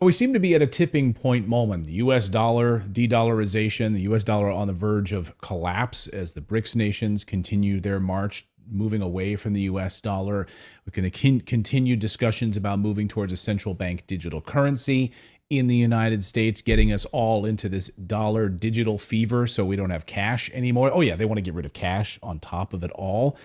Well, we seem to be at a tipping point moment. The US dollar de-dollarization, the US dollar on the verge of collapse as the BRICS nations continue their march moving away from the US dollar. We can continue discussions about moving towards a central bank digital currency in the United States, getting us all into this dollar digital fever so we don't have cash anymore. Oh, yeah, they want to get rid of cash on top of it all.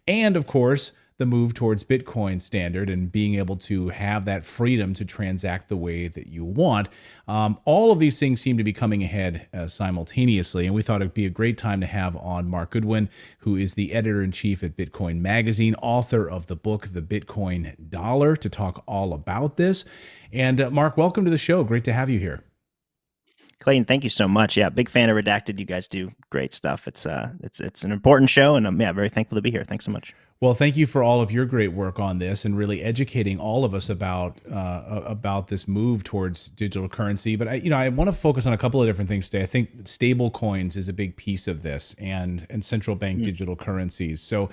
And of course, the move towards Bitcoin standard and being able to have that freedom to transact the way that you want. All of these things seem to be coming ahead simultaneously. And we thought it'd be a great time to have on Mark Goodwin, who is the editor in chief at Bitcoin Magazine, author of the book, The Bitcoin Dollar, to talk all about this. And Mark, welcome to the show. Great to have you here. Clayton, thank you so much. Yeah, big fan of Redacted. You guys do great stuff. It's an important show, and I'm very thankful to be here. Thanks so much. Well, thank you for all of your great work on this and really educating all of us about this move towards digital currency. But I want to focus on a couple of different things today. I think stable coins is a big piece of this, and central bank digital currencies. So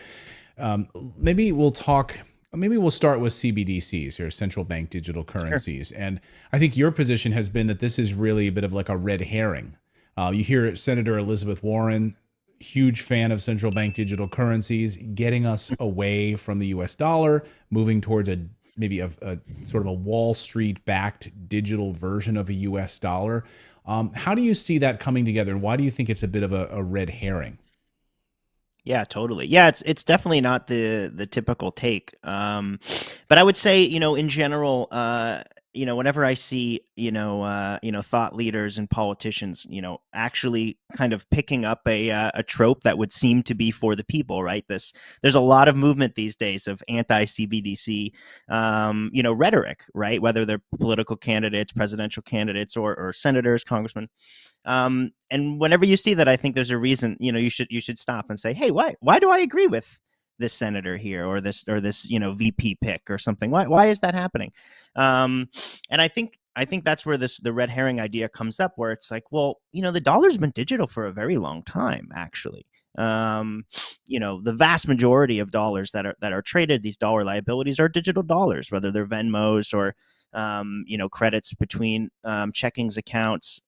maybe we'll talk. Maybe we'll start with CBDCs, or central bank digital currencies. Sure. And I think your position has been that this is really a bit of like a red herring. You hear Senator Elizabeth Warren, huge fan of central bank digital currencies, getting us away from the US dollar, moving towards maybe a sort of a Wall Street backed digital version of a US dollar. How do you see that coming together? And why do you think it's a bit of a red herring? Yeah, totally. Yeah, it's definitely not the typical take. But I would say, in general, whenever I see, thought leaders and politicians, actually kind of picking up a trope that would seem to be for the people, right? There's a lot of movement these days of anti-CBDC, rhetoric, right? Whether they're political candidates, presidential candidates, or senators, congressmen. And whenever you see that, I think there's a reason, you should stop and say, hey, why do I agree with this senator here or this VP pick or something? Why is that happening? And I think that's where the red herring idea comes up, where it's like, well, the dollar's been digital for a very long time, actually. The vast majority of dollars that are traded, these dollar liabilities, are digital dollars, whether they're Venmos or credits between checkings accounts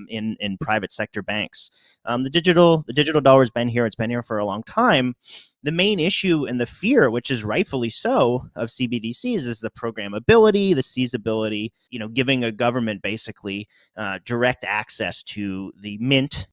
in private sector banks. The digital dollar has been here. It's been here for a long time. The main issue and the fear, which is rightfully so, of CBDCs is the programmability, the seizability, giving a government basically direct access to the mint